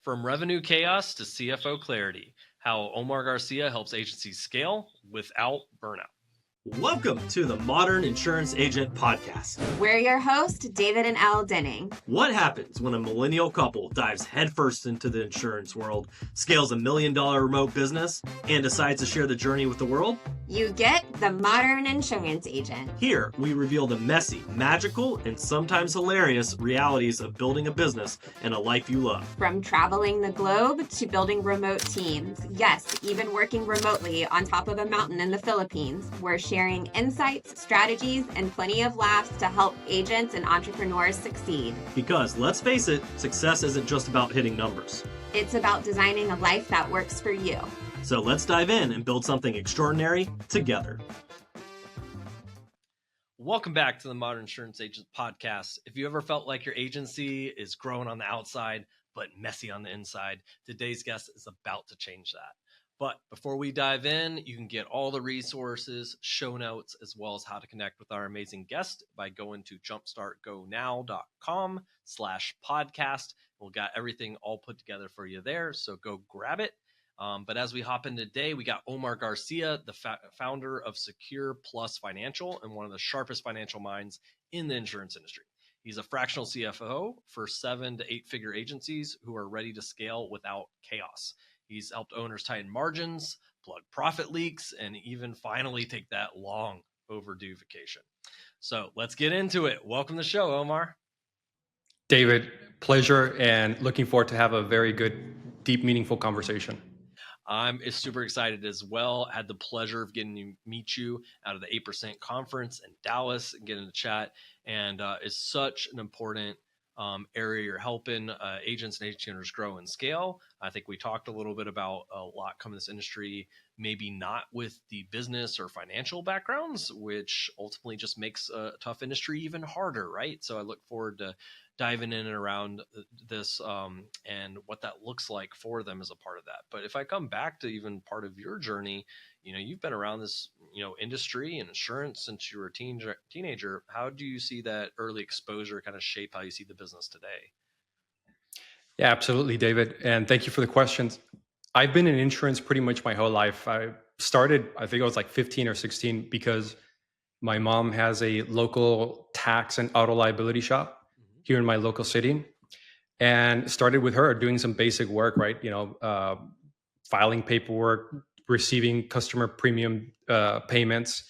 From revenue chaos to CFO clarity, how Omar Garcia helps agencies scale without burnout. Welcome to the Modern Insurance Agent Podcast. We're your hosts, David and Al Denning. What happens when a millennial couple dives headfirst into the insurance world, scales $1 million remote business, and decides to share the journey with the world? You get the Modern Insurance Agent. Here, we reveal the messy, magical, and sometimes hilarious realities of building a business and a life you love. From traveling the globe to building remote teams. Yes, even working remotely on top of a mountain in the Philippines. We're sharing insights, strategies, and plenty of laughs to help agents and entrepreneurs succeed. Because let's face it, success isn't just about hitting numbers. It's about designing a life that works for you. So let's dive in and build something extraordinary together. Welcome back to the Modern Insurance Agent Podcast. If you ever felt like your agency is growing on the outside, but messy on the inside, today's guest is about to change that. But before we dive in, you can get all the resources, show notes, as well as how to connect with our amazing guest by going to jumpstartgonow.com/podcast. We'll got everything all put together for you there, so go grab it. But as we hop in today, we got Omar Garcia, the founder of Secure Plus Financial and one of the sharpest financial minds in the insurance industry. He's a fractional CFO for 7 to 8 figure agencies who are ready to scale without chaos. He's helped owners tighten margins, plug profit leaks, and even finally take that long overdue vacation. So let's get into it. Welcome to the show, Omar. David, pleasure, and looking forward to have a very good, deep, meaningful conversation. I'm super excited as well. Had the pleasure of getting to meet you out of the 8% conference in Dallas and getting to chat. And it's such an important area you're helping agents and agency owners grow and scale. I think we talked a little bit about a lot coming to this industry, maybe not with the business or financial backgrounds, which ultimately just makes a tough industry even harder, right? So I look forward to diving in and around this and what that looks like for them as a part of that. But if I come back to even part of your journey, you've been around this, industry and insurance since you were a teenager. How do you see that early exposure kind of shape how you see the business today? Yeah, absolutely, David. And thank you for the questions. I've been in insurance pretty much my whole life. I started, I think I was like 15 or 16 because my mom has a local tax and auto liability shop here in my local city, and started with her doing some basic work, right? Filing paperwork, receiving customer premium payments.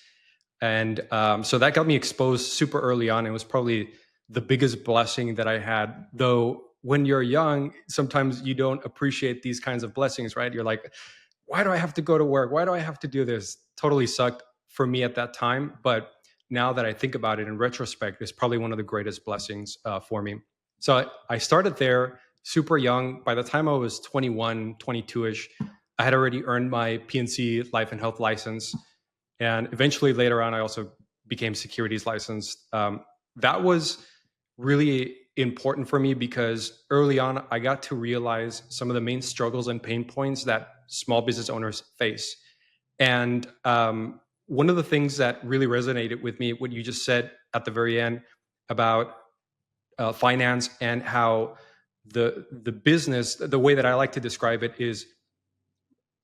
And so that got me exposed super early on. It was probably the biggest blessing that I had, though when you're young, sometimes you don't appreciate these kinds of blessings, right? You're like, why do I have to go to work? Why do I have to do this? Totally sucked for me at that time. But now that I think about it in retrospect, it's probably one of the greatest blessings for me. So I started there super young. By the time I was 21, 22-ish, I had already earned my P&C life and health license. And eventually later on, I also became securities licensed. That was really important for me because early on, I got to realize some of the main struggles and pain points that small business owners face. And one of the things that really resonated with me, what you just said at the very end about finance and how the business, the way that I like to describe it is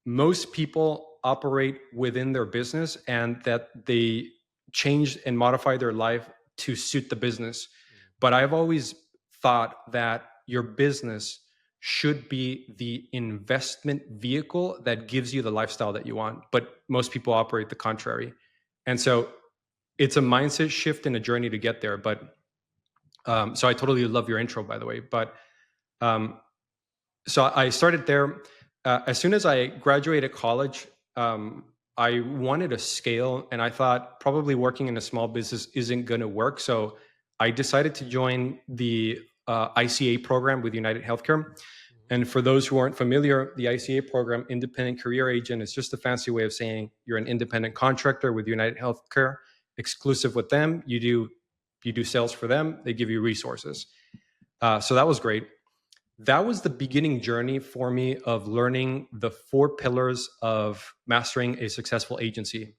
most people operate within their business and that they change and modify their life to suit the business. But I've always thought that your business should be the investment vehicle that gives you the lifestyle that you want. But most people operate the contrary. And so it's a mindset shift and a journey to get there. But so I totally love your intro, by the way. But so I started there. As soon as I graduated college, I wanted to scale, and I thought probably working in a small business isn't going to work. So I decided to join the ICA program with UnitedHealthcare. And for those who aren't familiar, the ICA program, Independent Career Agent, is just a fancy way of saying you're an independent contractor with UnitedHealthcare, exclusive with them. You do sales for them. They give you resources. So that was great. That was the beginning journey for me of learning the 4 pillars of mastering a successful agency,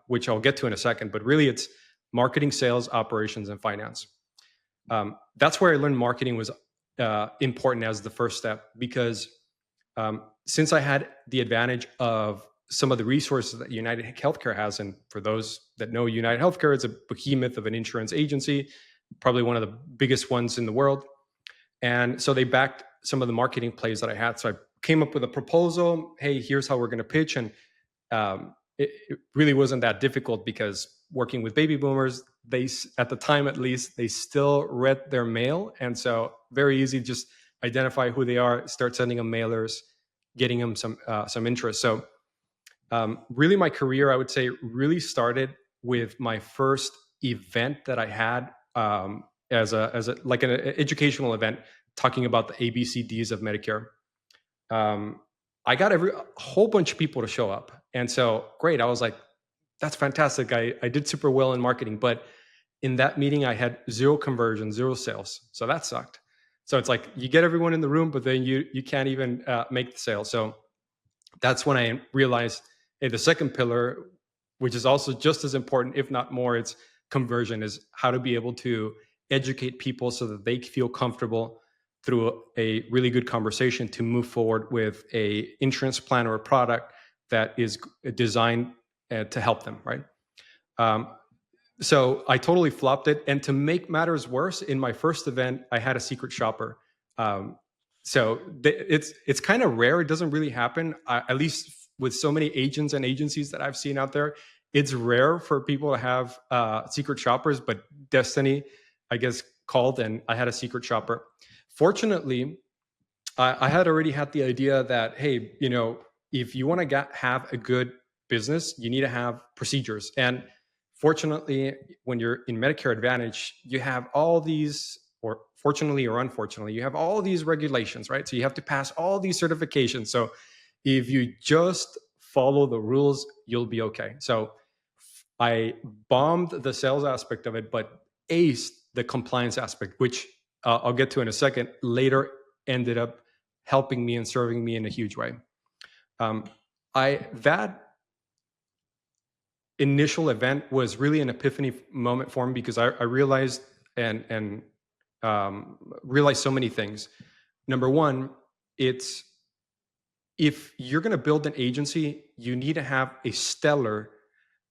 which I'll get to in a second. But really, it's marketing, sales, operations, and finance. That's where I learned marketing was important as the first step, because since I had the advantage of some of the resources that UnitedHealthcare has, and for those that know UnitedHealthcare, it's a behemoth of an insurance agency, probably one of the biggest ones in the world. And so they backed some of the marketing plays that I had. So I came up with a proposal. Hey, here's how we're going to pitch. And it really wasn't that difficult, because working with baby boomers, they, at the time at least, they still read their mail. And so very easy, just identify who they are, start sending them mailers, getting them some interest. So really my career, I would say, really started with my first event that I had as a like an educational event talking about the ABCDs of Medicare. I got a whole bunch of people to show up. And so, great. I was like, that's fantastic. I did super well in marketing, but in that meeting, I had 0 conversion, 0 sales. So that sucked. So it's like, you get everyone in the room, but then you can't even make the sale. So that's when I realized, hey, the second pillar, which is also just as important, if not more, it's conversion, is how to be able to educate people so that they feel comfortable through a really good conversation to move forward with a insurance plan or a product that is designed to help them, right? So I totally flopped it. And to make matters worse, in my first event, I had a secret shopper. So it's kind of rare. It doesn't really happen, at least with so many agents and agencies that I've seen out there. It's rare for people to have secret shoppers, but destiny, I guess, called, and I had a secret shopper. Fortunately, I had already had the idea that, hey, if you want to have a good business, you need to have procedures. And fortunately, when you're in Medicare Advantage, you have all these, or fortunately or unfortunately, you have all these regulations, right? So you have to pass all these certifications. So if you just follow the rules, you'll be okay. So I bombed the sales aspect of it, but aced the compliance aspect, which I'll get to in a second, later ended up helping me and serving me in a huge way. That initial event was really an epiphany moment for me, because I realized and realized so many things. Number one, it's, if you're going to build an agency, you need to have a stellar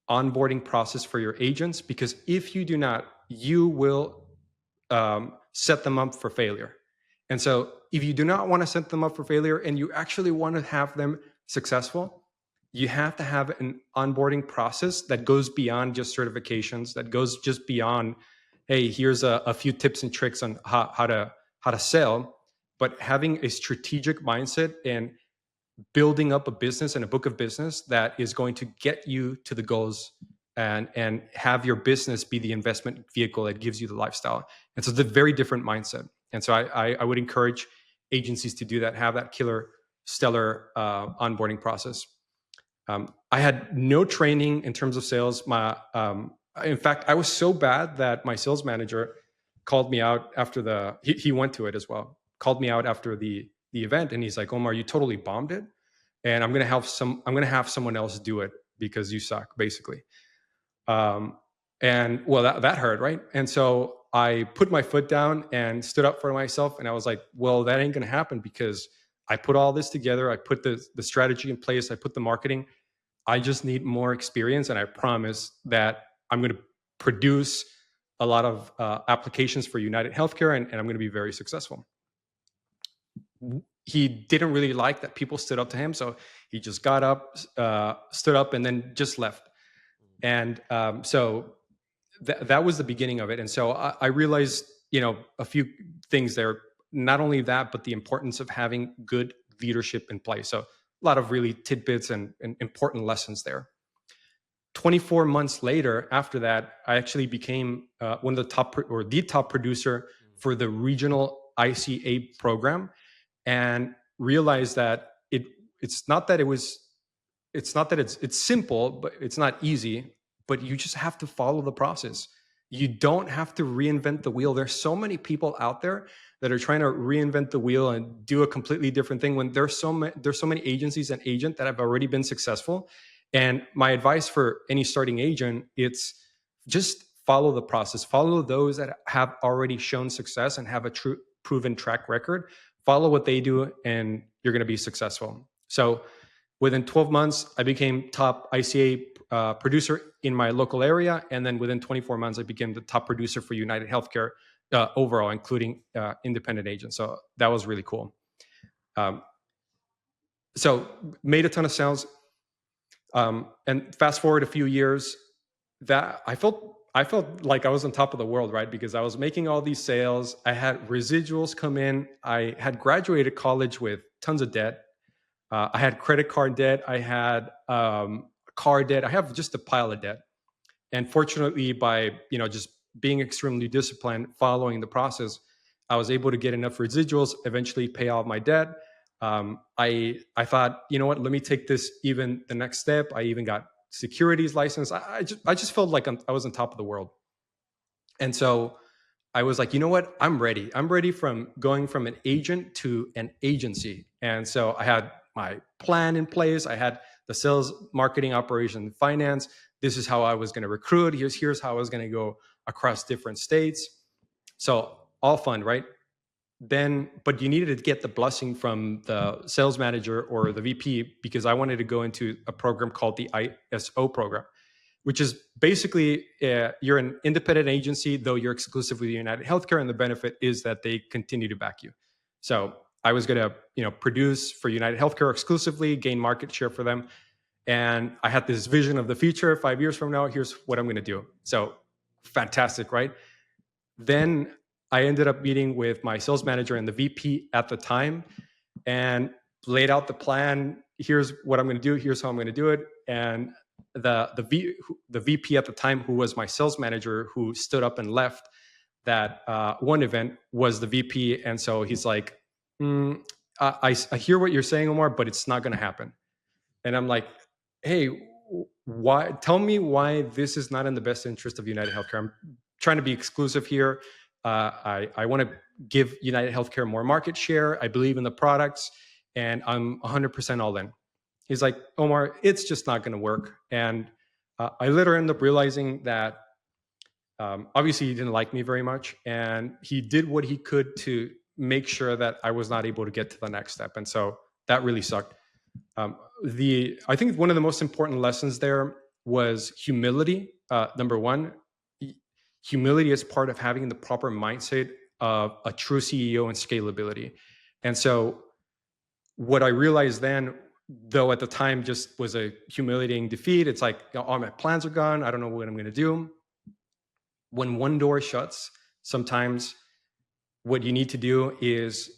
onboarding process for your agents, because if you do not, you will set them up for failure. And so if you do not want to set them up for failure and you actually want to have them successful, you have to have an onboarding process that goes beyond just certifications, that goes just beyond, hey, here's a few tips and tricks on how to sell, but having a strategic mindset and building up a business and a book of business that is going to get you to the goals, and have your business be the investment vehicle that gives you the lifestyle. And so it's a very different mindset. And so I would encourage agencies to do that, have that stellar onboarding process. I had no training in terms of sales. In fact, I was so bad that my sales manager called me out after he went to it as well, called me out after the event. And he's like, Omar, you totally bombed it. And I'm going to have someone else do it because you suck, basically. And well, that hurt, right? And so I put my foot down and stood up for myself. And I was like, well, that ain't going to happen, because I put all this together. I put the strategy in place. I put the marketing. I just need more experience. And I promise that I'm going to produce a lot of applications for UnitedHealthcare, and I'm going to be very successful. He didn't really like that people stood up to him. So he just got up, stood up, and then just left. And so that was the beginning of it. And so I realized, a few things there. Not only that, but the importance of having good leadership in place. So a lot of really tidbits and important lessons there. 24 months later, after that, I actually became one of the top producer for the regional ICA program, and realized that it's not that it's simple, but it's not easy, but you just have to follow the process. You don't have to reinvent the wheel. There's so many people out there that are trying to reinvent the wheel and do a completely different thing, when there's so many agencies and agents that have already been successful. And my advice for any starting agent, it's just follow the process. Follow those that have already shown success and have a true proven track record. Follow what they do and you're going to be successful. So within 12 months, I became top ICA producer in my local area. And then within 24 months, I became the top producer for UnitedHealthcare overall, including independent agents. So that was really cool. So made a ton of sales. And fast forward a few years, that I felt like I was on top of the world, right? Because I was making all these sales. I had residuals come in. I had graduated college with tons of debt. I had credit card debt. I had car debt. I have just a pile of debt. And fortunately, by just being extremely disciplined, following the process, I was able to get enough residuals, eventually pay off my debt. I thought, you know what, let me take this even the next step. I even got securities license. I just felt like I was on top of the world. And so I was like, you know what, I'm ready. I'm ready from going from an agent to an agency. And so I had my plan in place. I had the sales, marketing, operation, finance. This is how I was going to recruit. Here's how I was going to go across different states. So all fun, right? Then, but you needed to get the blessing from the sales manager or the VP, because I wanted to go into a program called the ISO program, which is basically you're an independent agency, though you're exclusive with UnitedHealthcare, and the benefit is that they continue to back you. So I was going to produce for UnitedHealthcare exclusively, gain market share for them. And I had this vision of the future. 5 years from now, here's what I'm going to do. So fantastic, right? Then I ended up meeting with my sales manager and the VP at the time and laid out the plan. Here's what I'm going to do. Here's how I'm going to do it. And the VP at the time, who was my sales manager, who stood up and left that one event, was the VP. And so he's like, I hear what you're saying, Omar, but it's not going to happen. And I'm like, hey, why? Tell me why this is not in the best interest of UnitedHealthcare. I'm trying to be exclusive here. I want to give UnitedHealthcare more market share. I believe in the products, and I'm 100% all in. He's like, Omar, it's just not going to work. And I later ended up realizing that obviously he didn't like me very much, and he did what he could to make sure that I was not able to get to the next step. And so that really sucked. I think one of the most important lessons there was humility. Number one, humility is part of having the proper mindset of a true CEO and scalability. And so what I realized then, though at the time just was a humiliating defeat, it's like, all my plans are gone. I don't know what I'm going to do. When one door shuts, sometimes what you need to do is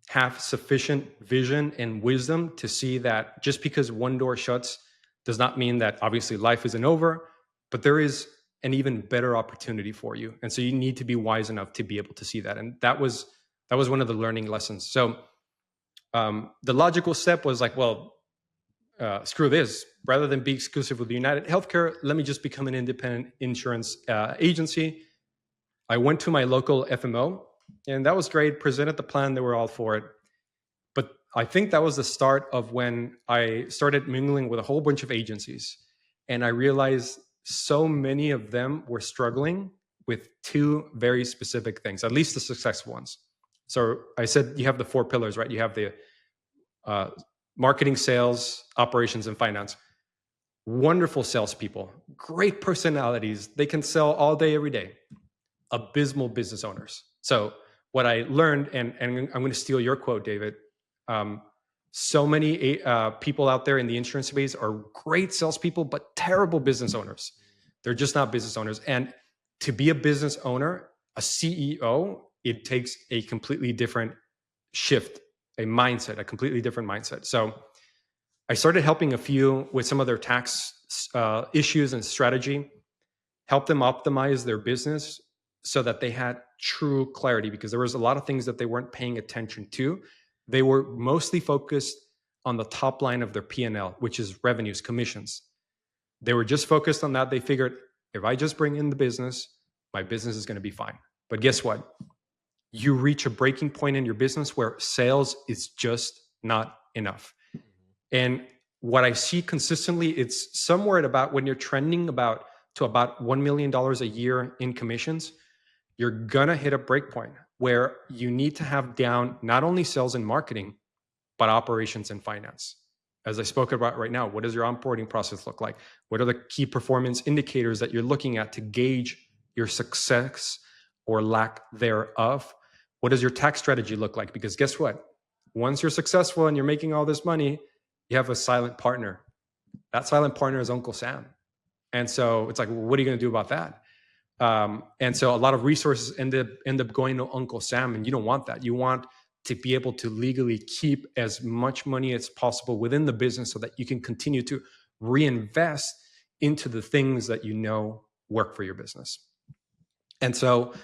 have sufficient vision and wisdom to see that just because one door shuts does not mean that obviously life isn't over, but there is an even better opportunity for you. And so you need to be wise enough to be able to see that. And that was one of the learning lessons. So the logical step was like, well, screw this. Rather than be exclusive with UnitedHealthcare, let me just become an independent insurance agency. I went to my local FMO, and that was great. Presented the plan. They were all for it. But I think that was the start of when I started mingling with a whole bunch of agencies. And I realized so many of them were struggling with two very specific things, at least the successful ones. So I said, you have the 4 pillars, right? You have the marketing, sales, operations, and finance. Wonderful salespeople, great personalities. They can sell all day, every day. Abysmal business owners. So what I learned, and I'm going to steal your quote, David. So many people out there in the insurance space are great salespeople, but terrible business owners. They're just not business owners. And to be a business owner, a CEO, it takes a completely different shift, a mindset, a completely different mindset. So I started helping a few with some of their tax issues and strategy, help them optimize their business so that they had true clarity, because there was a lot of things that they weren't paying attention to. They were mostly focused on the top line of their P&L, which is revenues, commissions. They were just focused on that. They figured, if I just bring in the business, my business is going to be fine. But guess what? You reach a breaking point in your business where sales is just not enough. And what I see consistently, it's somewhere at about when you're trending to about $1 million a year in commissions, you're going to hit a break point. where you need to have down not only sales and marketing, but operations and finance. As I spoke about right now, what does your onboarding process look like? What are the key performance indicators that you're looking at to gauge your success or lack thereof? What does your tax strategy look like? Because guess what? Once you're successful and you're making all this money, you have a silent partner. That silent partner is Uncle Sam. And so it's like, well, what are you going to do about that? And so a lot of resources end up going to Uncle Sam, and you don't want that. You want to be able to legally keep as much money as possible within the business so that you can continue to reinvest into the things that you know work for your business. And so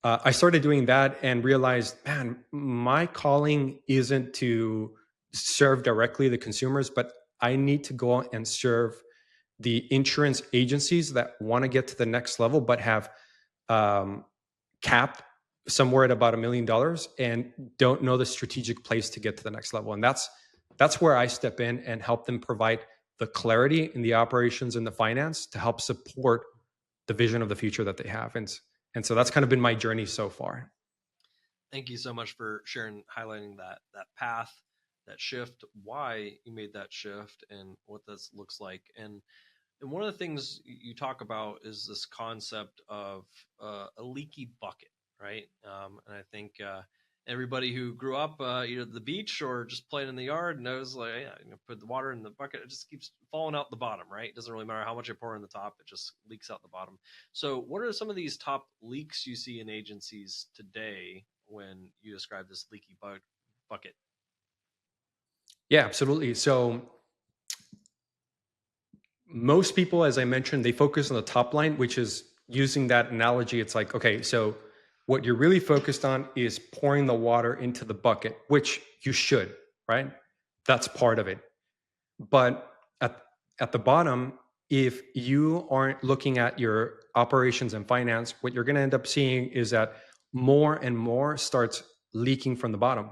I started doing that and realized, man, my calling isn't to serve directly the consumers, but I need to go and serve the insurance agencies that want to get to the next level, but have capped somewhere at about $1 million and don't know the strategic place to get to the next level. And that's where I step in and help them provide the clarity in the operations and the finance to help support the vision of the future that they have. And so that's kind of been my journey so far. Thank you so much for sharing, highlighting that path, that shift, why you made that shift, and what this looks like. And one of the things you talk about is this concept of a leaky bucket, right? And I think everybody who grew up either at the beach or just playing in the yard knows, like, yeah, put the water in the bucket, it just keeps falling out the bottom, right? It doesn't really matter how much you pour in the top, it just leaks out the bottom. So what are some of these top leaks you see in agencies today when you describe this leaky bucket? Yeah, absolutely. So most people, as I mentioned, they focus on the top line, which is, using that analogy, it's like, okay, so what you're really focused on is pouring the water into the bucket, which you should, right? That's part of it. But at the bottom, if you aren't looking at your operations and finance, what you're going to end up seeing is that more and more starts leaking from the bottom.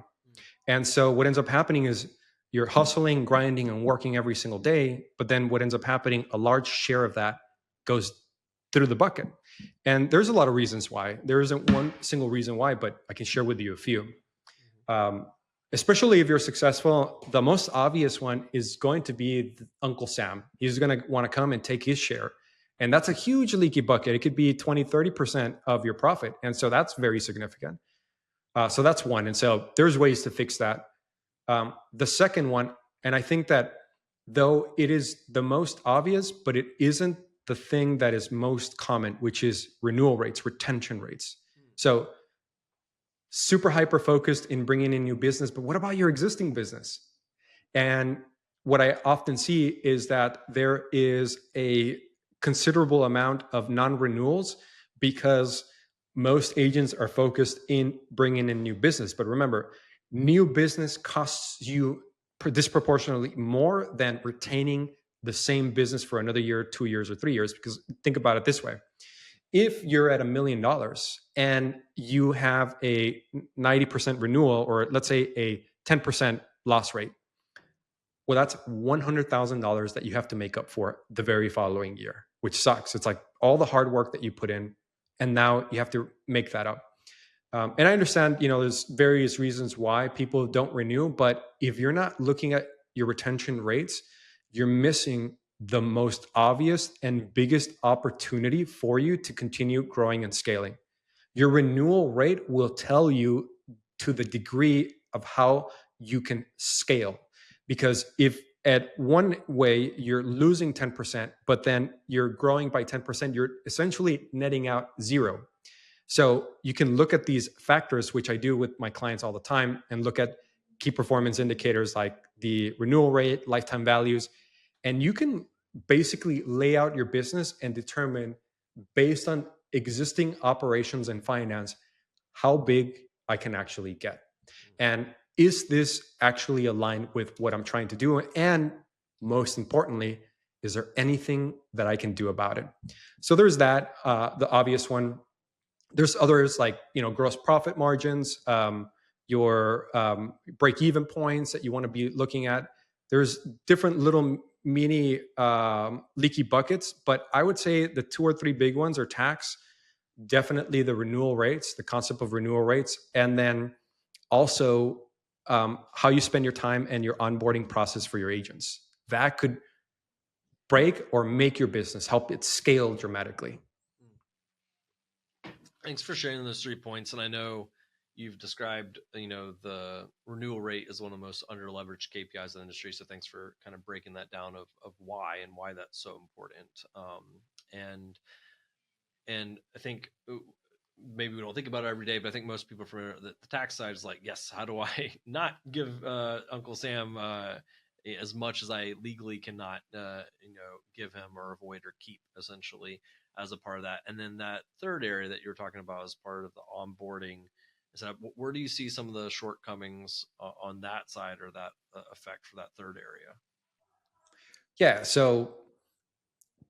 And so what ends up happening is you're hustling, grinding, and working every single day. But then what ends up happening, a large share of that goes through the bucket. And there's a lot of reasons why. There isn't one single reason why, but I can share with you a few. Especially if you're successful, the most obvious one is going to be Uncle Sam. He's going to want to come and take his share. And that's a huge leaky bucket. It could be 20, 30% of your profit. And so that's very significant. So that's one. And so there's ways to fix that. The second one, and I think that though it is the most obvious, but it isn't the thing that is most common, which is renewal rates, retention rates. So super hyper focused in bringing in new business, but what about your existing business? And what I often see is that there is a considerable amount of non-renewals because most agents are focused in bringing in new business. But remember, new business costs you disproportionately more than retaining the same business for another year, 2 years, or 3 years. Because think about it this way. If you're at $1 million and you have a 90% renewal, or let's say a 10% loss rate, well, that's $100,000 that you have to make up for the very following year, which sucks. It's like all the hard work that you put in, and now you have to make that up. And I understand, there's various reasons why people don't renew, but if you're not looking at your retention rates, you're missing the most obvious and biggest opportunity for you to continue growing and scaling. Your renewal rate will tell you to the degree of how you can scale. Because if at one way you're losing 10%, but then you're growing by 10%, you're essentially netting out zero. So you can look at these factors, which I do with my clients all the time, and look at key performance indicators like the renewal rate, lifetime values, and you can basically lay out your business and determine, based on existing operations and finance, how big I can actually get. And is this actually aligned with what I'm trying to do? And most importantly, is there anything that I can do about it? So there's that, the obvious one. There's others like, gross profit margins, your break-even points that you want to be looking at. There's different little mini leaky buckets, but I would say the 2 or 3 big ones are tax, definitely the renewal rates, the concept of renewal rates, and then also how you spend your time and your onboarding process for your agents. That could break or make your business, help it scale dramatically. Thanks for sharing those 3 points. And I know you've described, the renewal rate as one of the most under-leveraged KPIs in the industry. So thanks for kind of breaking that down of why and why that's so important. And I think maybe we don't think about it every day, but I think most people from the tax side is like, yes, how do I not give Uncle Sam as much as I legally cannot, give him or avoid or keep, essentially, as a part of that. And then that third area that you're talking about as part of the onboarding is that where do you see some of the shortcomings on that side, or that effect for that third area? Yeah, so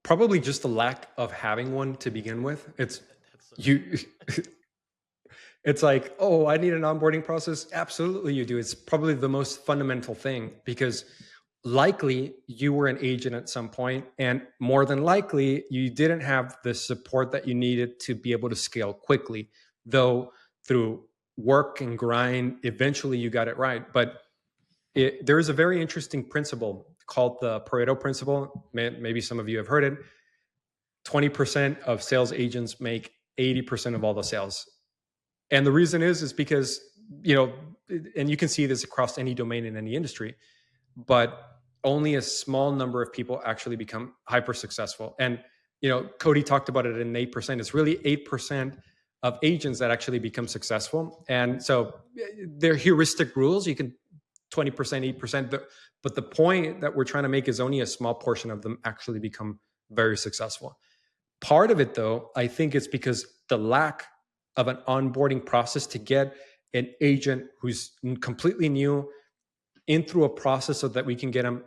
probably just the lack of having one to begin with. It's That's you. It's like, oh, I need an onboarding process. Absolutely, you do. It's probably the most fundamental thing, because likely you were an agent at some point, and more than likely you didn't have the support that you needed to be able to scale quickly. Though through work and grind, eventually you got it right. But there is a very interesting principle called the Pareto principle. Maybe some of you have heard it. 20% of sales agents make 80% of all the sales. And the reason is because, and you can see this across any domain in any industry, but only a small number of people actually become hyper successful. And, Cody talked about it in 8%. It's really 8% of agents that actually become successful. And so they're heuristic rules. You can 20%, 8%. But the point that we're trying to make is only a small portion of them actually become very successful. Part of it, though, I think it's because the lack of an onboarding process to get an agent who's completely new in through a process so that we can get them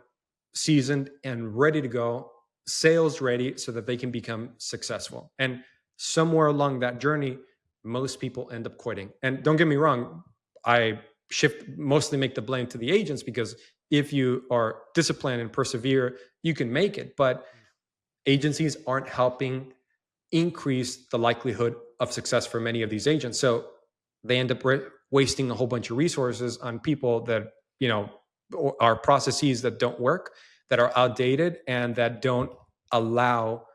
seasoned and ready to go, sales ready, so that they can become successful. And somewhere along that journey, most people end up quitting. And don't get me wrong, I mostly make the blame to the agents, because if you are disciplined and persevere, you can make it. But agencies aren't helping increase the likelihood of success for many of these agents. So they end up wasting a whole bunch of resources on people that, are processes that don't work, that are outdated, and that don't allow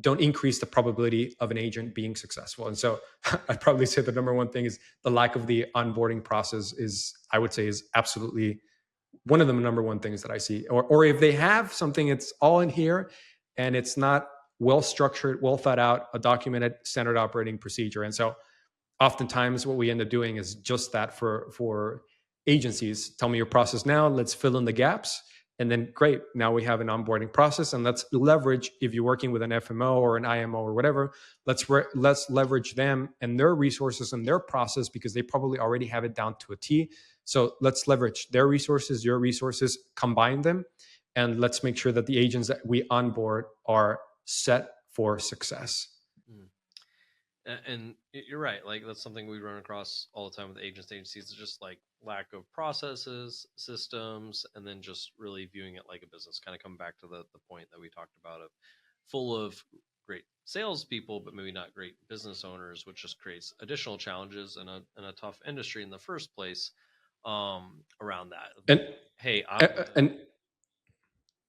don't increase the probability of an agent being successful. And so I'd probably say the number one thing is the lack of the onboarding process I would say is absolutely one of the number one things that I see. Or if they have something, it's all in here and it's not well structured, well thought out, a documented standard operating procedure. And so oftentimes what we end up doing is just that for agencies. Tell me your process now, let's fill in the gaps. And then great, now we have an onboarding process, and let's leverage, if you're working with an FMO or an IMO or whatever, let's leverage them and their resources and their process, because they probably already have it down to a T. So let's leverage their resources, your resources, combine them, and let's make sure that the agents that we onboard are set for success. And you're right. Like, that's something we run across all the time with agencies. It's just like lack of processes, systems, and then just really viewing it like a business. Kind of come back to the point that we talked about of full of great salespeople, but maybe not great business owners, which just creates additional challenges in a tough industry in the first place around that. And hey,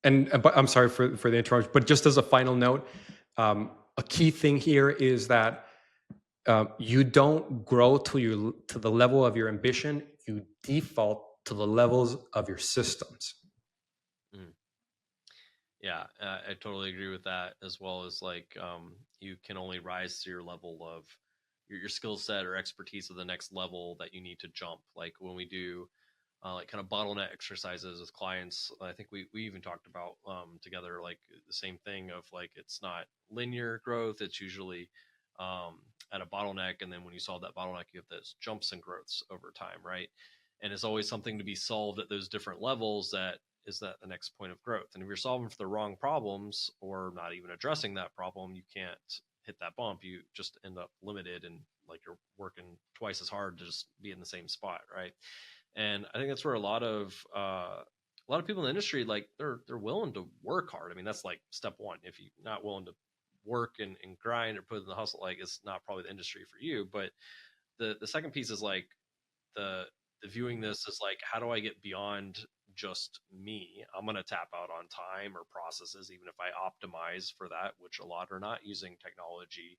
but I'm sorry for the interruption, but just as a final note, a key thing here is that you don't grow to the level of your ambition. You default to the levels of your systems. Yeah, I totally agree with that, as well as like you can only rise to your level of your skill set or expertise to the next level that you need to jump. Like when we do like kind of bottleneck exercises with clients, I think we even talked about together, like the same thing of like, it's not linear growth. It's usually at a bottleneck. And then when you solve that bottleneck, you have those jumps and growths over time, right? And it's always something to be solved at those different levels that is that the next point of growth. And if you're solving for the wrong problems or not even addressing that problem, you can't hit that bump. You just end up limited, and like you're working twice as hard to just be in the same spot, right? And I think that's where a lot of people in the industry, like they're willing to work hard. I mean, that's like step one. If you're not willing to work and grind or put in the hustle, like it's not probably the industry for you. But the second piece is like the viewing this as like, how do I get beyond just me? I'm going to tap out on time or processes, even if I optimize for that, which a lot are not using technology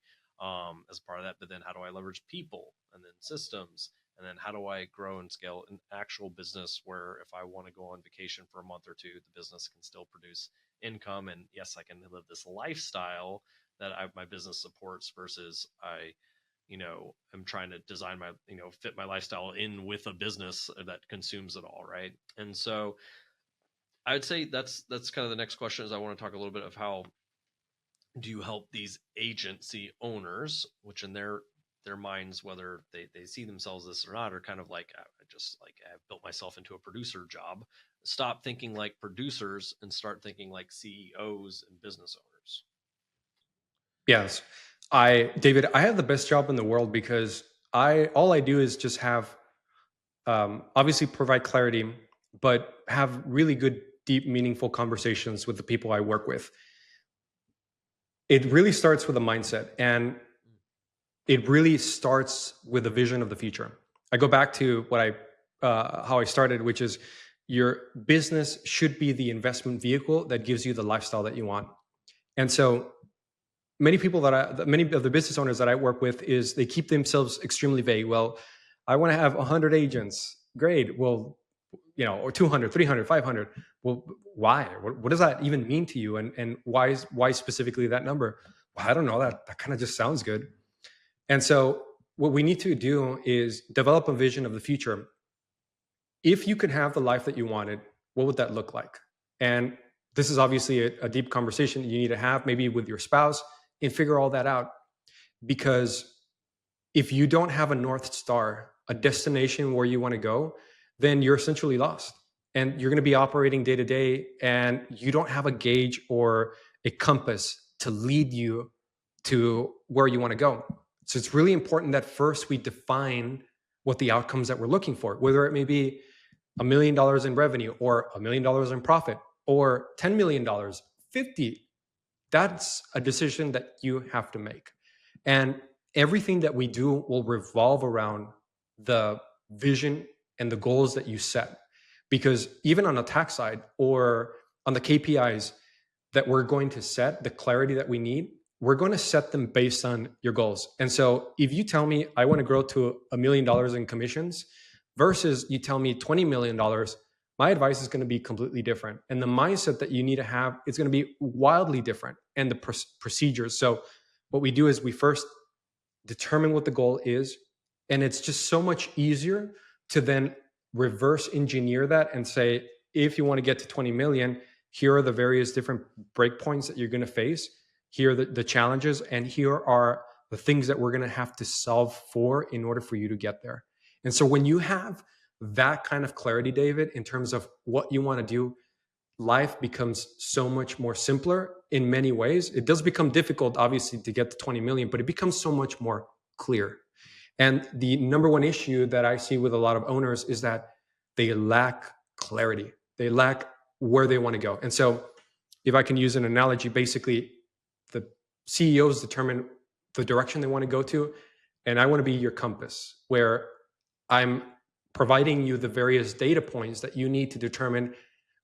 as part of that. But then how do I leverage people and then systems? And then how do I grow and scale an actual business where if I want to go on vacation for a month or two, the business can still produce income. And yes, I can live this lifestyle that my business supports versus I'm trying to design my, fit my lifestyle in with a business that consumes it all. Right. And so I would say that's kind of the next question is I want to talk a little bit of how do you help these agency owners, which in their minds, whether they see themselves this or not, are kind of like, I just like I've built myself into a producer job. Stop thinking like producers and start thinking like CEOs and business owners. Yes. David, I have the best job in the world because all I do is just have, obviously provide clarity, but have really good, deep, meaningful conversations with the people I work with. It really starts with a mindset, and it really starts with a vision of the future. I go back to how I started, which is your business should be the investment vehicle that gives you the lifestyle that you want. And so many of the business owners that I work with is they keep themselves extremely vague. Well, I want to have 100 agents. Great. Well, or 200, 300, 500. Well, why? What does that even mean to you? And why specifically that number? Well, I don't know. That kind of just sounds good. And so what we need to do is develop a vision of the future. If you could have the life that you wanted, what would that look like? And this is obviously a deep conversation that you need to have maybe with your spouse and figure all that out. Because if you don't have a North Star, a destination where you want to go, then you're essentially lost. And you're going to be operating day to day, and you don't have a gauge or a compass to lead you to where you want to go. So it's really important that first we define what the outcomes that we're looking for, whether it may be $1 million in revenue or $1 million in profit or $10 million, 50. That's a decision that you have to make. And everything that we do will revolve around the vision and the goals that you set. Because even on the tax side or on the KPIs that we're going to set, the clarity that we need, we're going to set them based on your goals. And so if you tell me I want to grow to $1 million in commissions versus you tell me $20 million, my advice is going to be completely different. And the mindset that you need to have is going to be wildly different, and the procedures. So what we do is we first determine what the goal is. And it's just so much easier to then reverse engineer that and say, if you want to get to 20 million, here are the various different breakpoints that you're going to face. Here are the challenges, and here are the things that we're going to have to solve for in order for you to get there. And so when you have that kind of clarity, David, in terms of what you want to do, life becomes so much more simpler in many ways. It does become difficult, obviously, to get to 20 million, but it becomes so much more clear. And the number one issue that I see with a lot of owners is that they lack clarity. They lack where they want to go. And so if I can use an analogy, basically the CEOs determine the direction they want to go to. And I want to be your compass, where I'm providing you the various data points that you need to determine,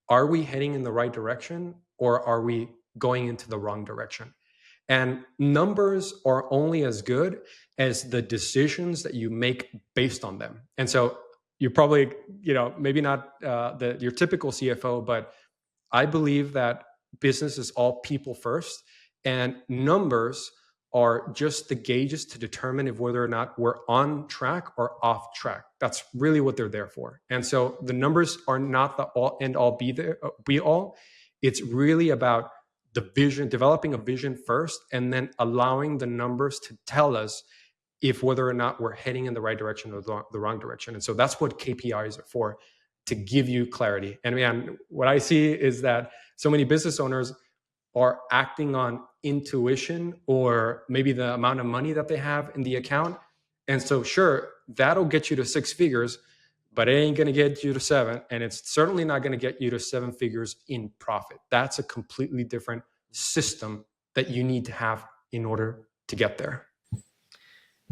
are we heading in the right direction or are we going into the wrong direction? And numbers are only as good as the decisions that you make based on them. And so you're probably, maybe not your typical CFO, but I believe that business is all people first, and numbers are just the gauges to determine if whether or not we're on track or off track. That's really what they're there for. And so the numbers are not the all end all be all. It's really about the vision, developing a vision first, and then allowing the numbers to tell us if whether or not we're heading in the right direction or the wrong direction. And so that's what KPIs are for, to give you clarity. And man, what I see is that so many business owners are acting on intuition or maybe the amount of money that they have in the account. And so sure, that'll get you to 6 figures, but it ain't going to get you to 7. And it's certainly not going to get you to 7 figures in profit. That's a completely different system that you need to have in order to get there.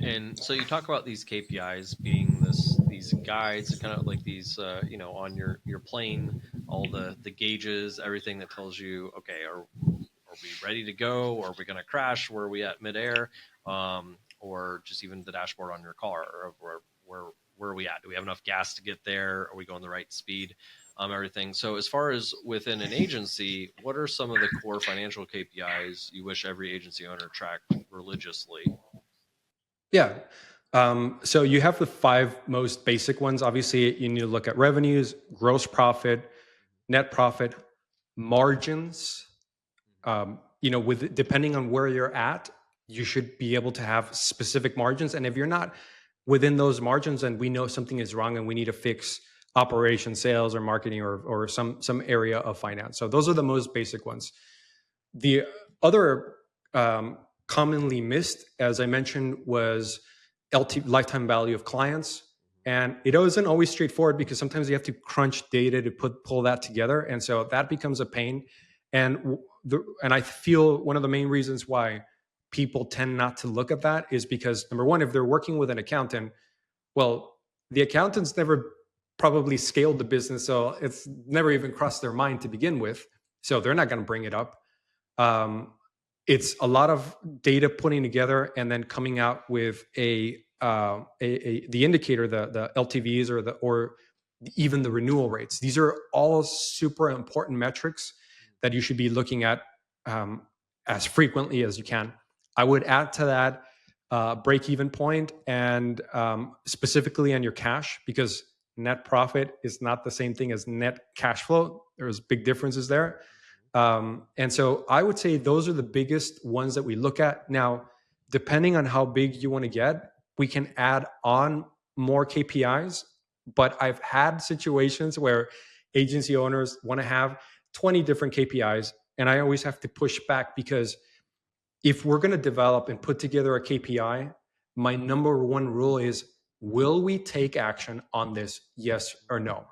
And so you talk about these KPIs being these guides, kind of like these, on your plane, all the gauges, everything that tells you, okay, are we ready to go? Or are we going to crash? Where are we at midair? Or just even the dashboard on your car, or where are we at? Do we have enough gas to get there? Are we going the right speed? Everything. So as far as within an agency, what are some of the core financial KPIs you wish every agency owner tracked religiously? Yeah. So you have the 5 most basic ones. Obviously, you need to look at revenues, gross profit, net profit, margins. With depending on where you're at, you should be able to have specific margins. And if you're not within those margins, and we know something is wrong, and we need to fix operations, sales, or marketing, or some area of finance. So those are the most basic ones. The other commonly missed, as I mentioned, was lifetime value of clients. And it isn't always straightforward because sometimes you have to crunch data to pull that together. And so that becomes a pain. And I feel one of the main reasons why people tend not to look at that is because, number one, if they're working with an accountant, well, the accountants never probably scaled the business, so it's never even crossed their mind to begin with. So they're not going to bring it up. It's a lot of data putting together and then coming out with the indicator, the LTVs, or even the renewal rates. These are all super important metrics that you should be looking at as frequently as you can. I would add to that break-even point, and specifically on your cash, because net profit is not the same thing as net cash flow. There's big differences there. And so I would say those are the biggest ones that we look at. Now, depending on how big you want to get, we can add on more KPIs. But I've had situations where agency owners want to have 20 different KPIs. And I always have to push back, because if we're going to develop and put together a KPI, my number one rule is, will we take action on this? Yes or no?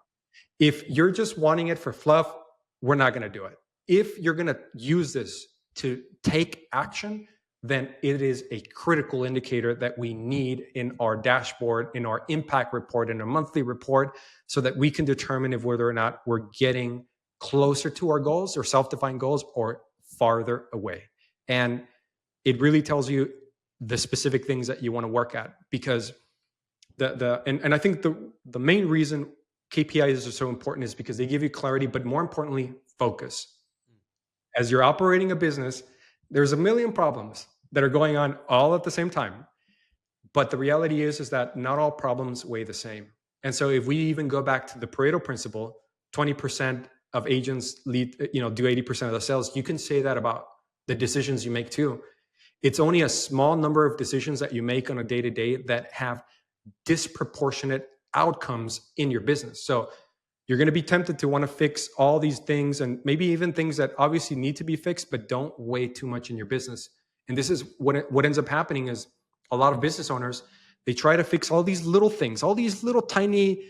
If you're just wanting it for fluff, we're not going to do it. If you're going to use this to take action, then it is a critical indicator that we need in our dashboard, in our impact report, in a monthly report, so that we can determine if whether or not we're getting closer to our goals or self-defined goals, or farther away. And it really tells you the specific things that you want to work at, because and I think the main reason KPIs are so important is because they give you clarity, but more importantly, focus. As you're operating a business, there's a million problems that are going on all at the same time. But the reality is that not all problems weigh the same. And so if we even go back to the Pareto principle, 20% of agents do 80% of the sales. You can say that about the decisions you make too. It's only a small number of decisions that you make on a day-to-day that have disproportionate outcomes in your business. So you're going to be tempted to want to fix all these things, and maybe even things that obviously need to be fixed, but don't weigh too much in your business. And this is what ends up happening is a lot of business owners, they try to fix all these little things, all these little tiny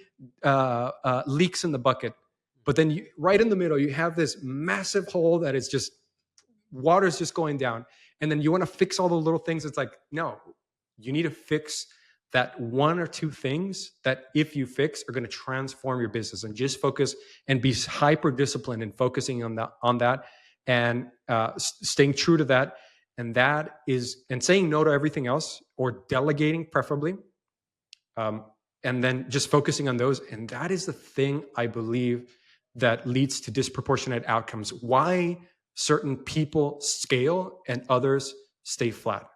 leaks in the bucket. But then right in the middle, you have this massive hole that is just, water's just going down. And then you want to fix all the little things. It's like, no, you need to fix that one or two things that, if you fix, are going to transform your business. And just focus and be hyper disciplined in focusing on that and staying true to that. And that is, and saying no to everything else, or delegating preferably, and then just focusing on those. And that is the thing, I believe, that leads to disproportionate outcomes. Why certain people scale and others stay flat.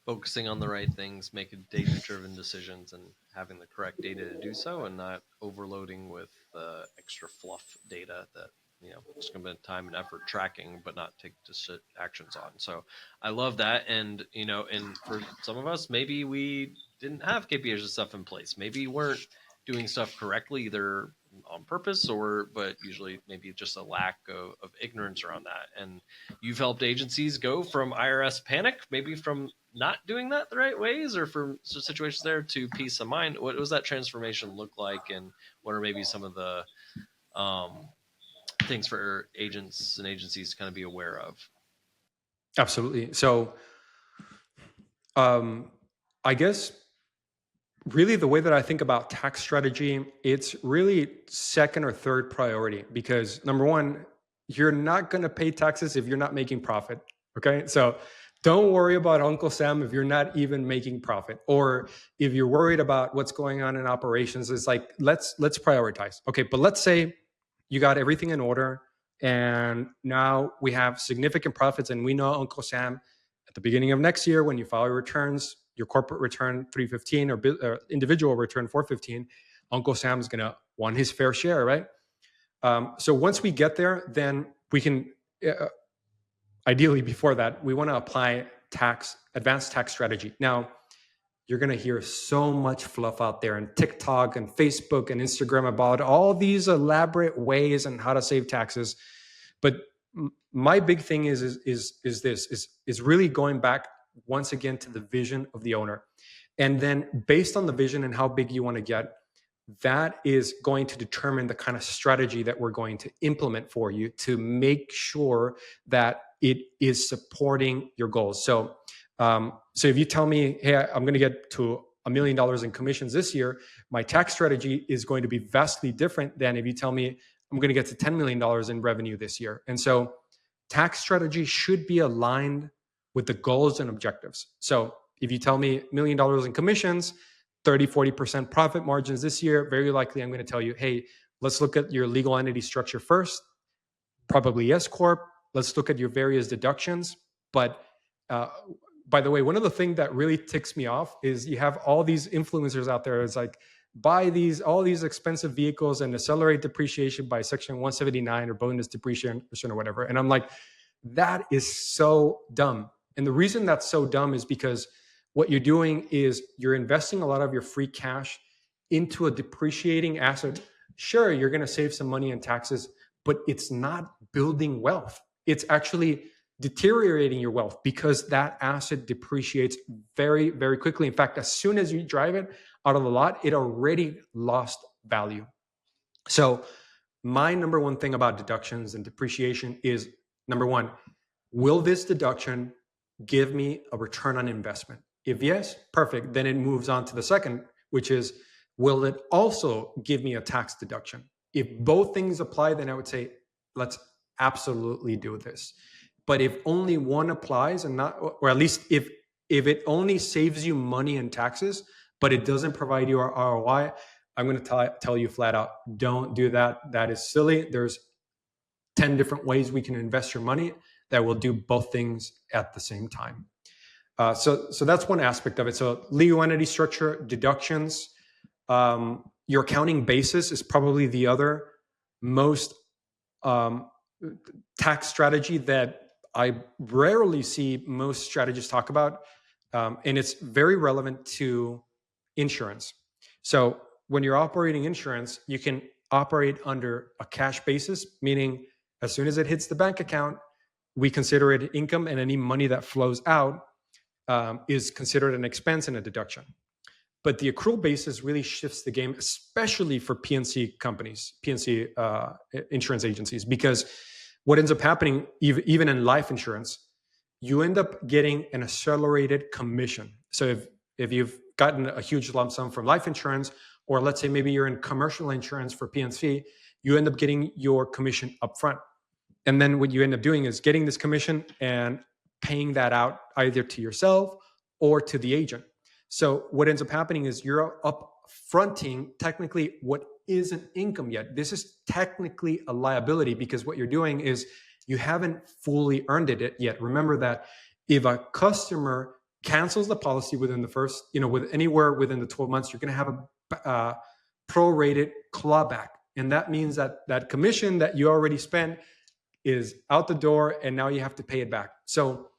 Focusing on the right things, making data-driven decisions, and having the correct data to do so, and not overloading with extra fluff data that just going to spend time and effort tracking, but not take actions on. So I love that. And and for some of us, maybe we didn't have KPIs and stuff in place. Maybe we weren't doing stuff correctly, either on purpose but usually maybe just a lack of ignorance around that. And you've helped agencies go from IRS panic, maybe from not doing that the right ways, or from situations there, to peace of mind. What does that transformation look like, and what are maybe some of the things for agents and agencies to kind of be aware of? Absolutely. So, I guess really the way that I think about tax strategy, it's really second or third priority because number one, you're not going to pay taxes if you're not making profit. Okay. So don't worry about Uncle Sam if you're not even making profit, or if you're worried about what's going on in operations. It's like, let's prioritize. Okay. But let's say you got everything in order and now we have significant profits and we know Uncle Sam at the beginning of next year, when you file your returns, your corporate return 315 or individual return 415, Uncle Sam's going to want his fair share, right? So once we get there, then we can, ideally before that, we want to apply advanced tax strategy. Now, you're going to hear so much fluff out there on TikTok and Facebook and Instagram about all these elaborate ways on how to save taxes. But my big thing is really going back once again to the vision of the owner. And then based on the vision and how big you want to get, that is going to determine the kind of strategy that we're going to implement for you to make sure that it is supporting your goals. So if you tell me, hey, I'm going to get to $1 million in commissions this year, my tax strategy is going to be vastly different than if you tell me I'm going to get to $10 million in revenue this year. And so tax strategy should be aligned with the goals and objectives. So if you tell me $1 million in commissions, 30-40% profit margins this year, very likely I'm going to tell you, hey, let's look at your legal entity structure first, probably S Corp. Let's look at your various deductions. But by the way, one of the things that really ticks me off is you have all these influencers out there. It's like, buy all these expensive vehicles and accelerate depreciation by section 179 or bonus depreciation or whatever. And I'm like, that is so dumb. And the reason that's so dumb is because what you're doing is you're investing a lot of your free cash into a depreciating asset. Sure, you're going to save some money in taxes, but it's not building wealth. It's actually deteriorating your wealth because that asset depreciates very, very quickly. In fact, as soon as you drive it out of the lot, it already lost value. So my number one thing about deductions and depreciation is, number one, will this deduction give me a return on investment? If yes, perfect. Then it moves on to the second, which is, will it also give me a tax deduction? If both things apply, then I would say, let's absolutely do this. But if only one applies and not, or at least if it only saves you money in taxes, but it doesn't provide you a ROI, I'm going to tell you flat out, don't do that. That is silly. There's 10 different ways we can invest your money that will do both things at the same time. So that's one aspect of it. So legal entity structure, deductions, your accounting basis is probably the other most tax strategy that I rarely see most strategists talk about. And it's very relevant to insurance. So when you're operating insurance, you can operate under a cash basis, meaning as soon as it hits the bank account, we consider it income, and any money that flows out is considered an expense and a deduction. But the accrual basis really shifts the game, especially for PNC companies, PNC insurance agencies, because what ends up happening, even in life insurance, you end up getting an accelerated commission. So if you've gotten a huge lump sum from life insurance, or let's say maybe you're in commercial insurance for PNC, you end up getting your commission upfront. And then what you end up doing is getting this commission and paying that out either to yourself or to the agent. So what ends up happening is you're upfronting technically what isn't income yet. This is technically a liability because what you're doing is you haven't fully earned it yet. Remember that if a customer cancels the policy within the first, with anywhere within the 12 months, you're going to have a prorated clawback. And that means that commission that you already spent is out the door and now you have to pay it back. So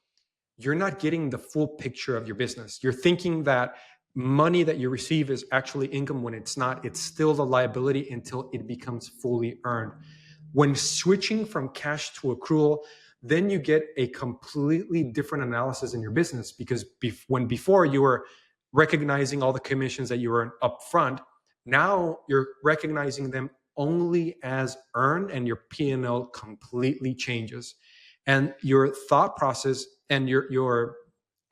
you're not getting the full picture of your business. You're thinking that money that you receive is actually income when it's not. It's still the liability until it becomes fully earned. When switching from cash to accrual, then you get a completely different analysis in your business, because when before you were recognizing all the commissions that you earned upfront, Now you're recognizing them only as earned, and your P&L completely changes. And your thought process and your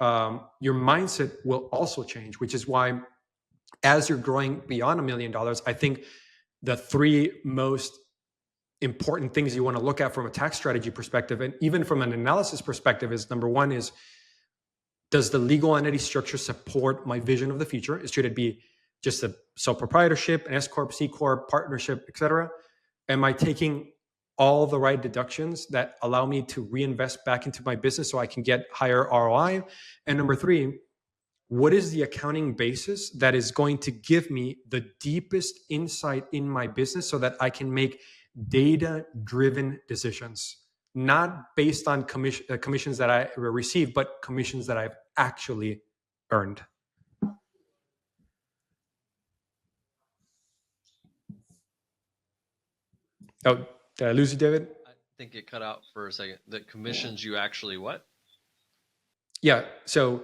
mindset will also change, which is why as you're growing beyond $1 million, I think the three most important things you want to look at from a tax strategy perspective, and even from an analysis perspective, is number one is, does the legal entity structure support my vision of the future? Should it be just a sole proprietorship, an S corp, C corp, partnership, etc.? Am I taking all the right deductions that allow me to reinvest back into my business so I can get higher ROI? And number three, what is the accounting basis that is going to give me the deepest insight in my business so that I can make data-driven decisions, not based on commissions that I receive, but commissions that I've actually earned? Oh, did I lose you, David? I think it cut out for a second. The commissions you actually what? Yeah. So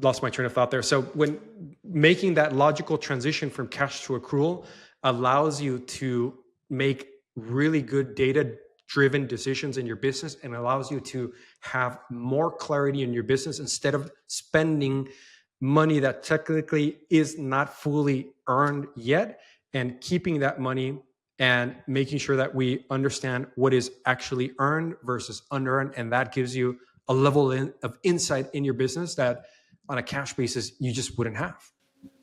lost my train of thought there. So when making that logical transition from cash to accrual allows you to make really good data-driven decisions in your business, and allows you to have more clarity in your business instead of spending money that technically is not fully earned yet, and keeping that money and making sure that we understand what is actually earned versus unearned. And that gives you a level of insight in your business that on a cash basis you just wouldn't have.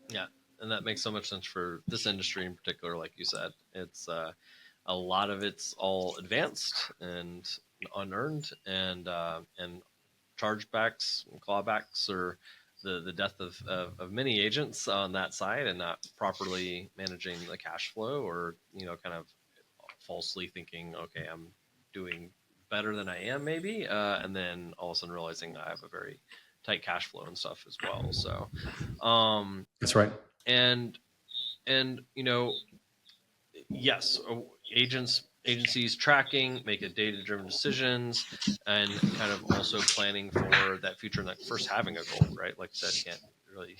Yeah, and that makes so much sense for this industry in particular. Like you said, it's a lot of it's all advanced and unearned, and chargebacks and clawbacks are the death of many agents on that side, and not properly managing the cash flow, or kind of falsely thinking, okay, I'm doing better than I am maybe, and then all of a sudden realizing I have a very tight cash flow and stuff as well. So That's right. and yes, agencies tracking, making data-driven decisions, and kind of also planning for that future, and like first having a goal, right? Like you said, you can't really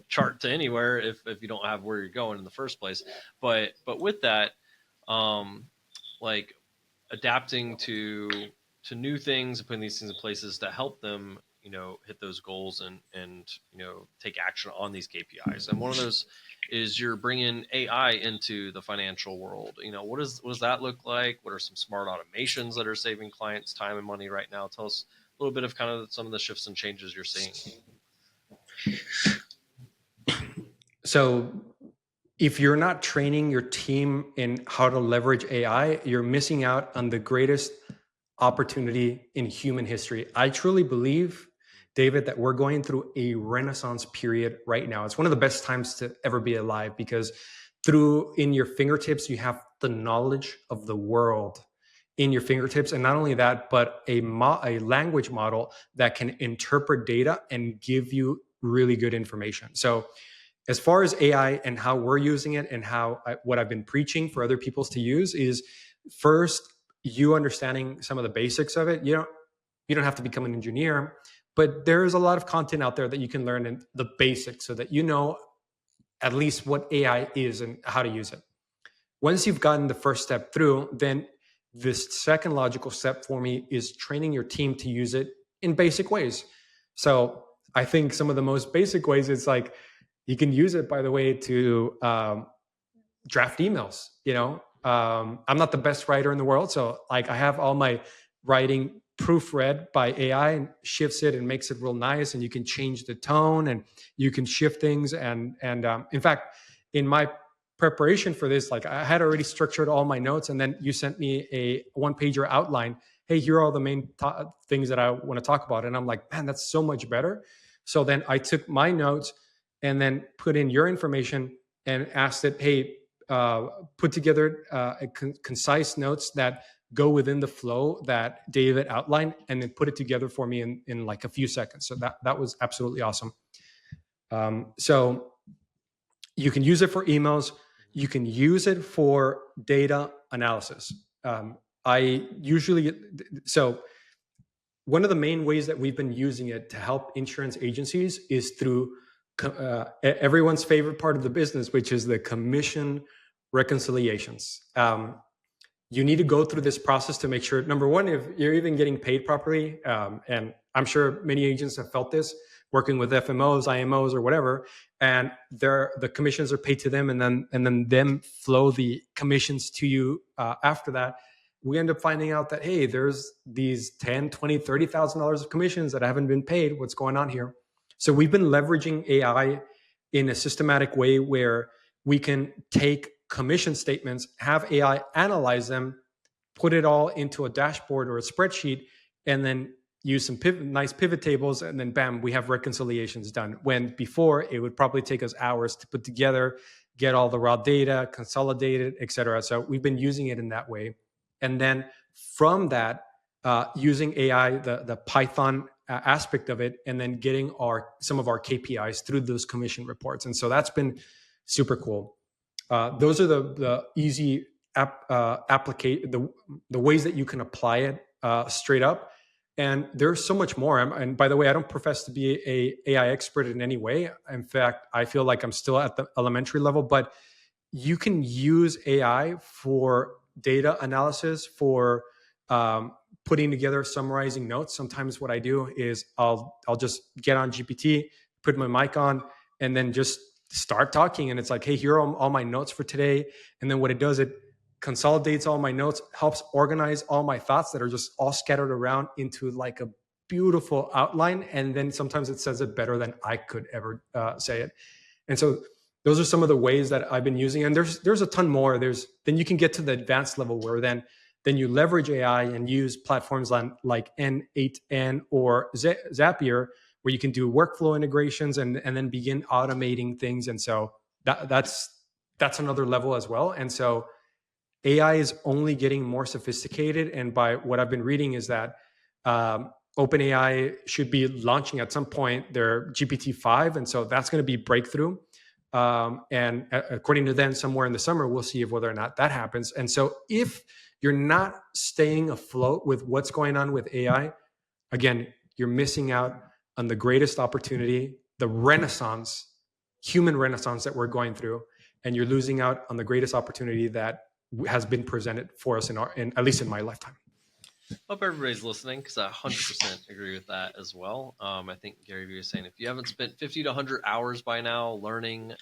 chart to anywhere if you don't have where you're going in the first place. But with that, like adapting to new things and putting these things in places to help them hit those goals and take action on these KPIs. And one of those is you're bringing AI into the financial world. What does that look like? What are some smart automations that are saving clients time and money right now? Tell us a little bit of kind of some of the shifts and changes you're seeing. So if you're not training your team in how to leverage AI, you're missing out on the greatest opportunity in human history. I truly believe, David, that we're going through a renaissance period right now. It's one of the best times to ever be alive, because in your fingertips, you have the knowledge of the world in your fingertips. And not only that, but a language model that can interpret data and give you really good information. So as far as AI and how we're using it, and what I've been preaching for other people to use, is first, you understanding some of the basics of it. You don't have to become an engineer, but there's a lot of content out there that you can learn in the basics so that you know at least what AI is and how to use it. Once you've gotten the first step through, then this second logical step for me is training your team to use it in basic ways. So I think some of the most basic ways is like, you can use it, by the way, to draft emails. I'm not the best writer in the world, so like I have all my writing proofread by AI, and shifts it and makes it real nice, and you can change the tone and you can shift things. And in fact, in my preparation for this, like I had already structured all my notes, and then you sent me a one-pager outline. Hey, here are all the main things that I want to talk about. And I'm like, man, that's so much better. So then I took my notes and then put in your information and asked it, hey, put together concise notes that go within the flow that David outlined, and then put it together for me in like a few seconds. So that was absolutely awesome. So you can use it for emails. You can use it for data analysis. So one of the main ways that we've been using it to help insurance agencies is through everyone's favorite part of the business, which is the commission reconciliations. You need to go through this process to make sure, number one, if you're even getting paid properly. And I'm sure many agents have felt this working with FMOs, IMOs, or whatever, and the commissions are paid to them, and then them flow the commissions to you after that. We end up finding out that, hey, there's these $10, $20, $30,000 of commissions that haven't been paid. What's going on here? So we've been leveraging AI in a systematic way where we can take commission statements, have AI analyze them, put it all into a dashboard or a spreadsheet, and then use some nice pivot tables, and then bam, we have reconciliations done. When before it would probably take us hours to put together, get all the raw data, consolidate it, et cetera. So we've been using it in that way. And then from that, using AI, the Python aspect of it, and then getting some of our KPIs through those commission reports. And so that's been super cool. Those are the easy the ways that you can apply it straight up. And there's so much more. And by the way, I don't profess to be a AI expert in any way. In fact, I feel like I'm still at the elementary level, but you can use AI for data analysis, for putting together summarizing notes. Sometimes what I do is I'll just get on GPT, put my mic on, and then just start talking. And it's like, hey, here are all my notes for today. And then what it does, it consolidates all my notes, helps organize all my thoughts that are just all scattered around into like a beautiful outline. And then sometimes it says it better than I could ever say it. And so those are some of the ways that I've been using. And there's a ton more. Then you can get to the advanced level where then you leverage AI and use platforms like N8N or Zapier, where you can do workflow integrations and then begin automating things. And so that's another level as well. And so AI is only getting more sophisticated. And by what I've been reading is that OpenAI should be launching at some point their GPT-5. And so that's going to be breakthrough. And according to them, somewhere in the summer, we'll see whether or not that happens. And so if you're not staying afloat with what's going on with AI, again, you're missing out on the greatest opportunity, the renaissance, human renaissance that we're going through. And you're losing out on the greatest opportunity that has been presented for us at least in my lifetime. Hope everybody's listening, because I 100% agree with that as well. I think Gary Vee was saying, if you haven't spent 50 to 100 hours by now learning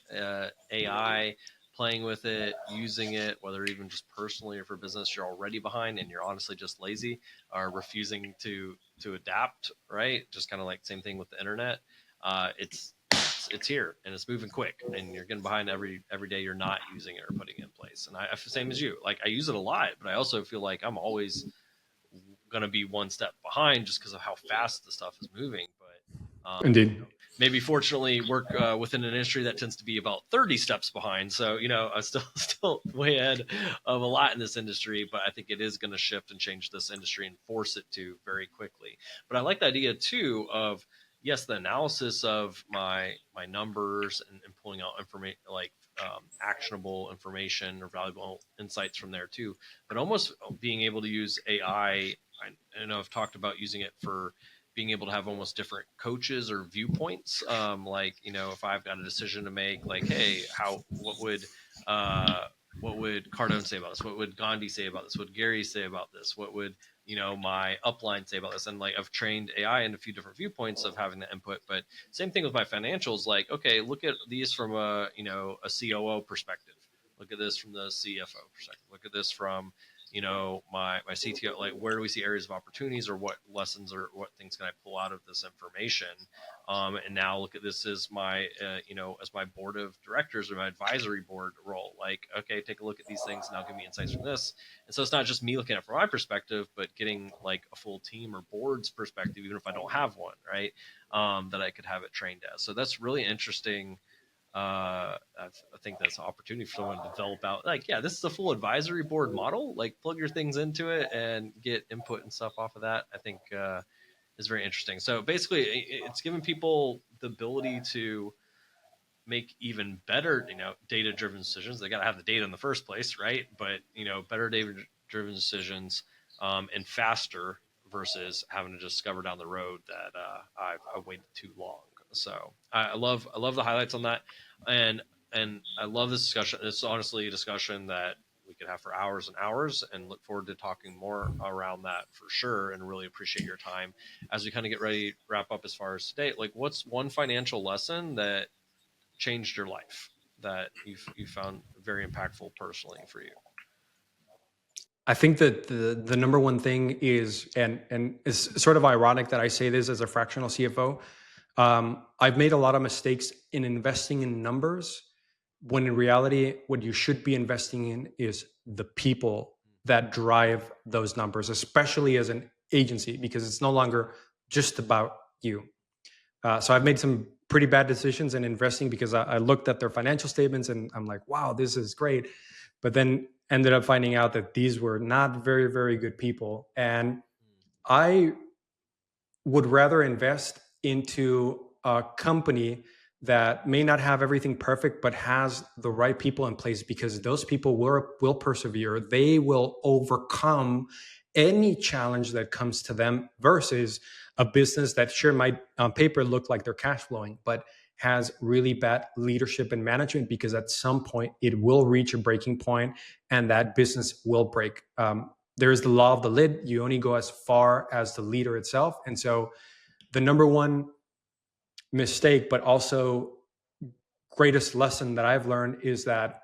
AI, playing with it, using it, whether even just personally or for business, you're already behind and you're honestly just lazy or refusing to adapt, right? Just kind of like same thing with the internet. It's here and it's moving quick, and you're getting behind every day you're not using it or putting it in place. And I feel the same as you. Like, I use it a lot, but I also feel like I'm always going to be one step behind just because of how fast the stuff is moving. But Indeed. Maybe fortunately work within an industry that tends to be about 30 steps behind. So, I'm still way ahead of a lot in this industry, but I think it is going to shift and change this industry and force it to very quickly. But I like the idea too of, yes, the analysis of my numbers and pulling out information like actionable information or valuable insights from there too, but almost being able to use AI. I know I've talked about using it for being able to have almost different coaches or viewpoints. Like, if I've got a decision to make, like, hey, what would Cardone say about this? What would Gandhi say about this? What would Gary say about this? What would, my upline say about this? And like, I've trained AI in a few different viewpoints of having the input, but same thing with my financials. Like, okay, look at these from a COO perspective. Look at this from the CFO perspective. Look at this from, my CTO, like, where do we see areas of opportunities, or what lessons or what things can I pull out of this information? And now look at this as my, as my board of directors or my advisory board role. Like, okay, take a look at these things. Now give me insights from this. And so it's not just me looking at it from my perspective, but getting like a full team or board's perspective, even if I don't have one, right? That I could have it trained as. So that's really interesting. I think that's an opportunity for someone to develop out, like, yeah, this is a full advisory board model, like plug your things into it and get input and stuff off of that. I think is very interesting. So basically it's giving people the ability to make even better, data driven decisions. They got to have the data in the first place, right? But better data driven decisions and faster versus having to discover down the road that I've waited too long. So I love the highlights on that, and I love this discussion. It's honestly a discussion that we could have for hours and hours, and look forward to talking more around that for sure. And really appreciate your time as we kind of get ready to wrap up. As far as today, like, what's one financial lesson that changed your life that you found very impactful personally for you? I think that the number one thing is, and it's sort of ironic that I say this as a fractional CFO. I've made a lot of mistakes in investing in numbers, when in reality, what you should be investing in is the people that drive those numbers, especially as an agency, because it's no longer just about you. So I've made some pretty bad decisions in investing because I looked at their financial statements and I'm like, wow, this is great. But then ended up finding out that these were not very, very good people. And I would rather invest into a company that may not have everything perfect, but has the right people in place, because those people will persevere. They will overcome any challenge that comes to them, versus a business that sure might on paper look like they're cash flowing, but has really bad leadership and management, because at some point it will reach a breaking point and that business will break. There is the law of the lid. You only go as far as the leader itself. And so the number one mistake, but also greatest lesson that I've learned, is that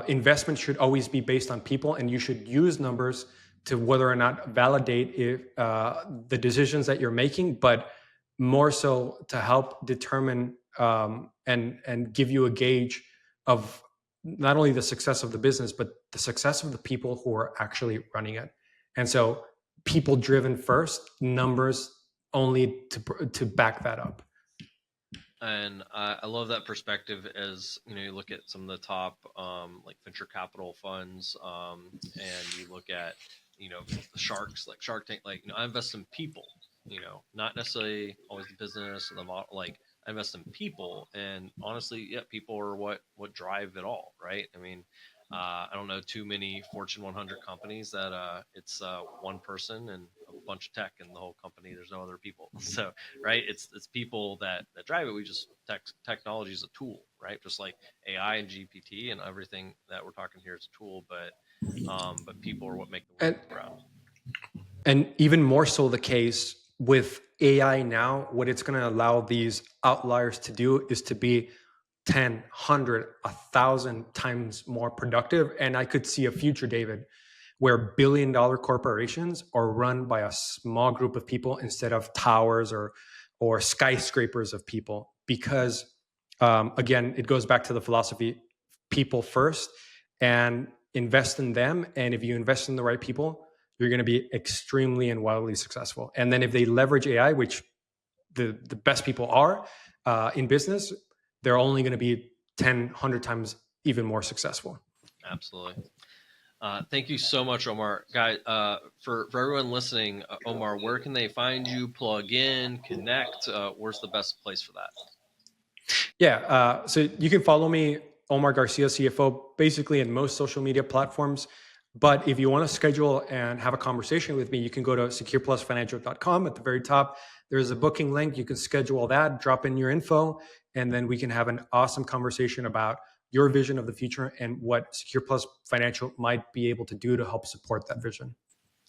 investment should always be based on people, and you should use numbers to whether or not validate if, the decisions that you're making, but more so to help determine and give you a gauge of not only the success of the business, but the success of the people who are actually running it. And so people driven first, numbers only to back that up. And I love that perspective. As you know, you look at some of the top like venture capital funds, and you look at, you know, the sharks like Shark Tank. Like, you know, I invest in people. You know, not necessarily always the business and the model. Like, I invest in people, and honestly, yeah, people are what drive it all, right? I mean, I don't know too many Fortune 100 companies that it's one person and a bunch of tech in the whole company. There's no other people. So, right, it's people that drive it. We just technology is a tool, right? Just like AI and GPT and everything that we're talking here is a tool, but people are what make the world go round. And even more so the case with AI now, what it's going to allow these outliers to do is to be 10, 100, 1,000 times more productive. And I could see a future, David, where billion-dollar corporations are run by a small group of people instead of towers or skyscrapers of people. Because again, it goes back to the philosophy: people first, and invest in them. And if you invest in the right people, you're going to be extremely and wildly successful. And then if they leverage AI, which the best people are in business, they're only going to be 10, 100 times even more successful. Absolutely. Thank you so much, Omar. Guys, for everyone listening, Omar, where can they find you, plug in, connect? Where's the best place for that? Yeah, so you can follow me, Omar Garcia, CFO, basically in most social media platforms. But if you want to schedule and have a conversation with me, you can go to secureplusfinancial.com. At the very top, there's a booking link. You can schedule that, drop in your info, and then we can have an awesome conversation about your vision of the future and what Secure Plus Financial might be able to do to help support that vision.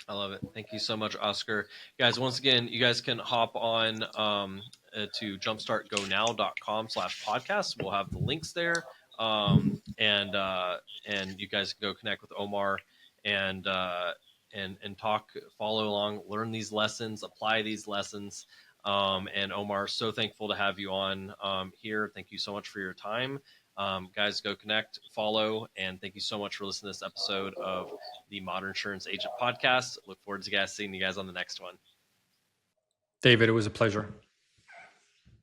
I love it. Thank you so much, Oscar. Guys, once again, you guys can hop on to jumpstartgonow.com/podcast. We'll have the links there. And you guys can go connect with Omar and talk, follow along, learn these lessons, apply these lessons. And Omar, so thankful to have you on here. Thank you so much for your time. Guys, go connect, follow, and thank you so much for listening to this episode of the Modern Insurance Agent Podcast. Look forward to seeing you guys on the next one. David, it was a pleasure.